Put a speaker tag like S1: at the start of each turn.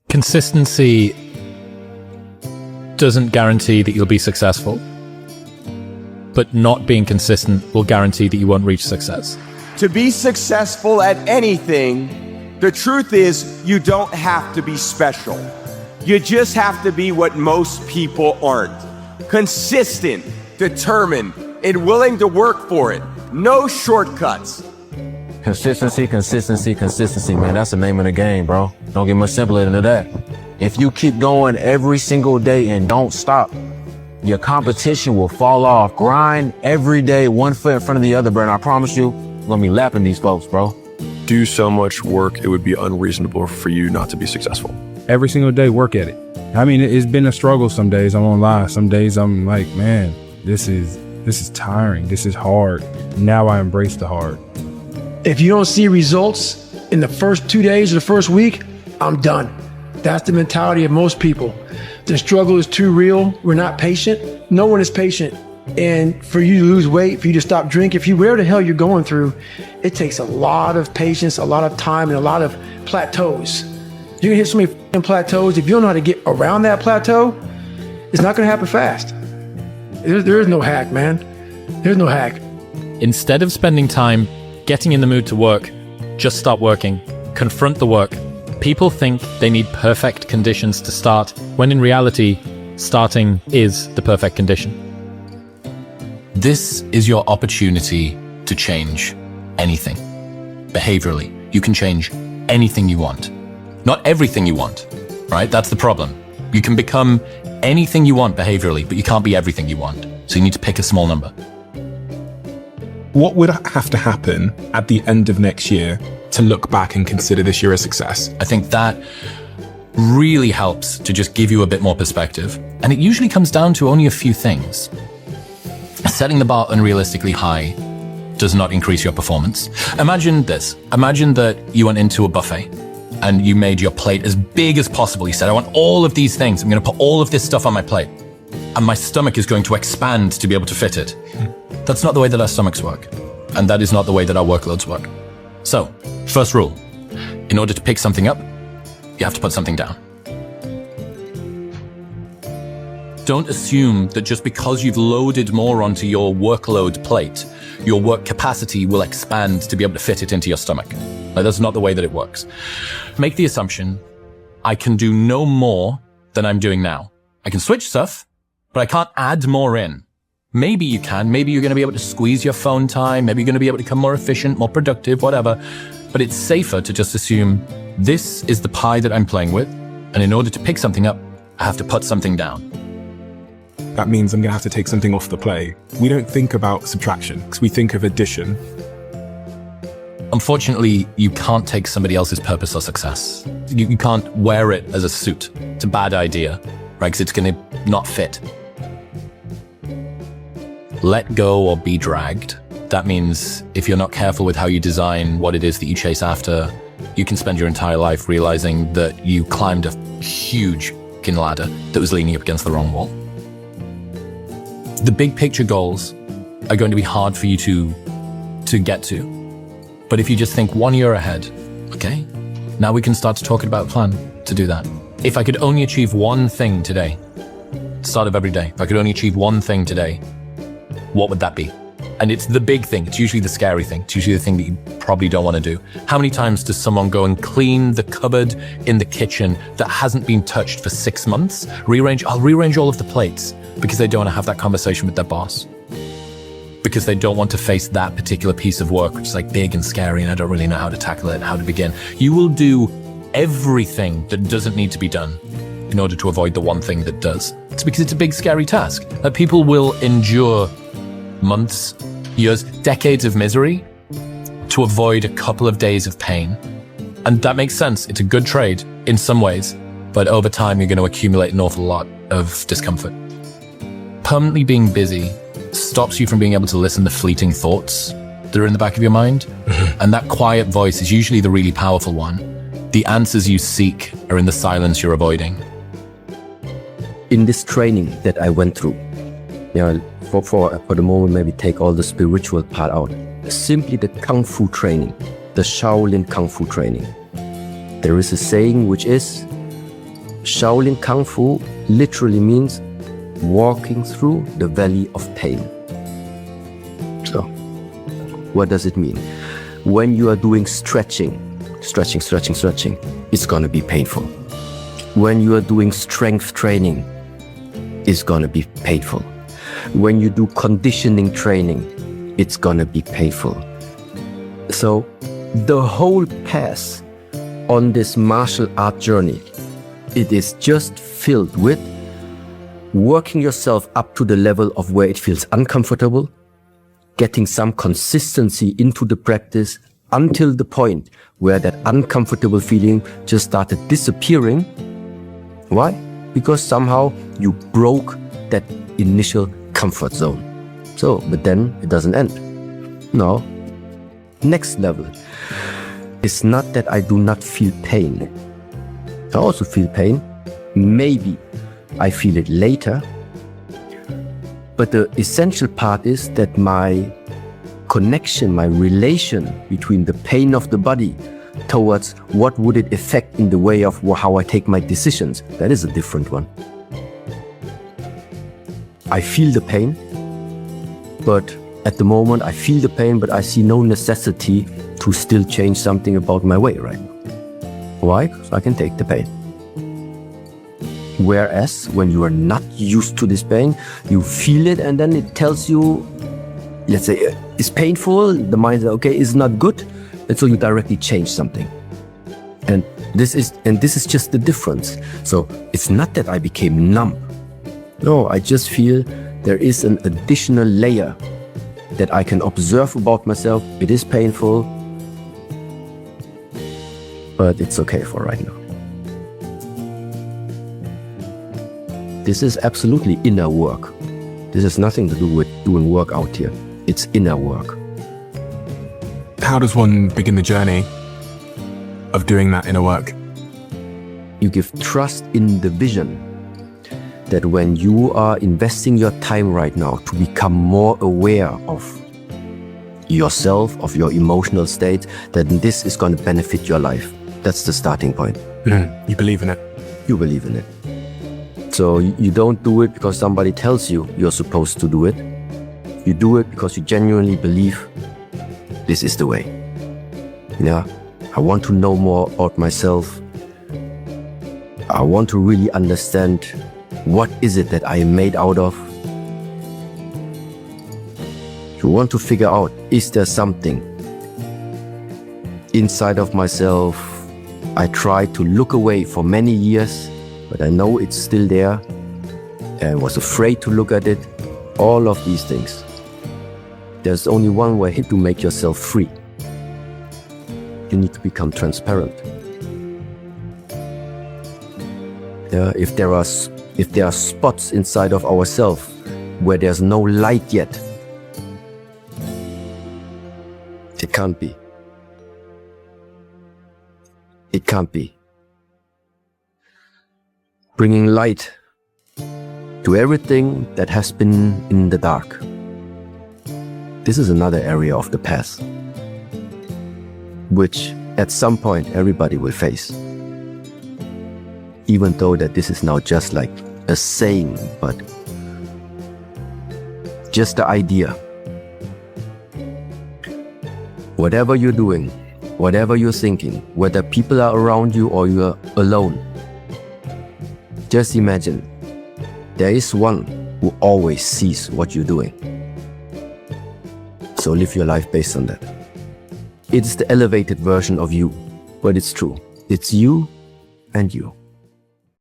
S1: Consistency doesn't guarantee that you'll be successful, but not being consistent will guarantee that you won't reach success.
S2: To be successful at anything, the truth is you don't have to be special. You just have to be what most people aren't. Consistent, determined, and willing to work for it. No shortcuts.
S3: Consistency, consistency, consistency, man. That's the name of the game, bro. Don't get much simpler than that. If you keep going every single day and don't stop, your competition will fall off. Grind every day, one foot in front of the other, bro. And I promise you, I'm gonna be lapping these folks, bro.
S4: Do so much work, it would be unreasonable for you not to be successful.
S5: Every single day, work at it. I mean, it's been a struggle some days, I won't lie. Some days I'm like, man, this is tiring. This is hard. Now I embrace the hard.
S6: If you don't see results in the first 2 days or the first week, I'm done. That's the mentality of most people. The struggle is too real. We're not patient. No one is patient. And for you to lose weight, for you to stop drinking, if you whatever the hell you're going through, it takes a lot of patience, a lot of time, and a lot of plateaus. You're gonna hit so many plateaus. If you don't know how to get around that plateau, it's not gonna happen fast. There is no hack, man. There's no hack.
S1: Instead of spending time getting in the mood to work, just start working. Confront the work. People think they need perfect conditions to start, when in reality, starting is the perfect condition.
S7: This is your opportunity to change anything. Behaviorally, you can change anything you want. Not everything you want, right? That's the problem. You can become anything you want behaviorally, but you can't be everything you want. So you need to pick a small number.
S8: What would have to happen at the end of next year to look back and consider this year a success?
S7: I think that really helps to just give you a bit more perspective. And it usually comes down to only a few things. Setting the bar unrealistically high does not increase your performance. Imagine this. Imagine that you went into a buffet and you made your plate as big as possible. You said, I want all of these things. I'm going to put all of this stuff on my plate. And my stomach is going to expand to be able to fit it. That's not the way that our stomachs work. And that is not the way that our workloads work. So, first rule, in order to pick something up, you have to put something down. Don't assume that just because you've loaded more onto your workload plate, your work capacity will expand to be able to fit it into your stomach. Like, that's not the way that it works. Make the assumption, I can do no more than I'm doing now. I can switch stuff, but I can't add more in. Maybe you can. Maybe you're going to be able to squeeze your phone time. Maybe you're going to be able to become more efficient, more productive, whatever. But it's safer to just assume this is the pie that I'm playing with. And in order to pick something up, I have to put something down.
S8: That means I'm going to have to take something off the plate. We don't think about subtraction because we think of addition.
S7: Unfortunately, you can't take somebody else's purpose or success. You can't wear it as a suit. It's a bad idea, right? Because it's going to not fit. Let go or be dragged. That means if you're not careful with how you design what it is that you chase after, you can spend your entire life realizing that you climbed a huge fucking ladder that was leaning up against the wrong wall. The big picture goals are going to be hard for you to get to. But if you just think 1 year ahead, okay, now we can start to talk about a plan to do that. If I could only achieve one thing today, start of every day, if I could only achieve one thing today, what would that be? And it's the big thing. It's usually the scary thing. It's usually the thing that you probably don't want to do. How many times does someone go and clean the cupboard in the kitchen that hasn't been touched for 6 months? I'll rearrange all of the plates because they don't want to have that conversation with their boss. Because they don't want to face that particular piece of work, which is like big and scary and I don't really know how to tackle it and how to begin. You will do everything that doesn't need to be done in order to avoid the one thing that does. It's because it's a big, scary task that people will endure months, years, decades of misery to avoid a couple of days of pain. And that makes sense. It's a good trade in some ways, but over time, you're going to accumulate an awful lot of discomfort. Permanently being busy stops you from being able to listen to fleeting thoughts that are in the back of your mind. And that quiet voice is usually the really powerful one. The answers you seek are in the silence you're avoiding.
S9: In this training that I went through, for the moment, maybe take all the spiritual part out. Simply the Kung Fu training, the Shaolin Kung Fu training. There is a saying which is, Shaolin Kung Fu literally means walking through the valley of pain. So, what does it mean? When you are doing stretching, it's gonna be painful. When you are doing strength training, it's gonna be painful. When you do conditioning training, it's gonna be painful. So, the whole path on this martial art journey, it is just filled with working yourself up to the level of where it feels uncomfortable, getting some consistency into the practice until the point where that uncomfortable feeling just started disappearing. Why? Because somehow you broke that initial comfort zone. So, but then it doesn't end. No. Next level. It's not that I do not feel pain. I also feel pain. Maybe I feel it later. But the essential part is that my connection, my relation between the pain of the body towards what would it affect in the way of how I take my decisions, that is a different one. I feel the pain, but at the moment I feel the pain, but I see no necessity to still change something about my way right now. Why? Because I can take the pain. Whereas when you are not used to this pain, you feel it and then it tells you, let's say, it's painful, the mind says, okay, it's not good, and so you directly change something. And this is just the difference. So it's not that I became numb. No, I just feel there is an additional layer that I can observe about myself. It is painful, but it's okay for right now. This is absolutely inner work. This has nothing to do with doing work out here. It's inner work.
S8: How does one begin the journey of doing that inner work?
S9: You give trust in the vision that when you are investing your time right now to become more aware of yourself, of your emotional state, that this is going to benefit your life. That's the starting point.
S8: You believe in it.
S9: You believe in it. So you don't do it because somebody tells you you're supposed to do it. You do it because you genuinely believe this is the way. Yeah, I want to know more about myself. I want to really understand what is it that I am made out of. You want to figure out, is there something inside of myself I tried to look away for many years, but I know it's still there, and I was afraid to look at it. All of these things. There's only one way to make yourself free. You need to become transparent. Yeah, if there are spots inside of ourselves where there's no light yet, it can't be. It can't be. Bringing light to everything that has been in the dark. This is another area of the past, which at some point everybody will face. Even though that this is now just like a saying, but just the idea. Whatever you're doing, whatever you're thinking, whether people are around you or you're alone, just imagine there is one who always sees what you're doing. So live your life based on that. It's the elevated version of you, but it's true. It's you and you.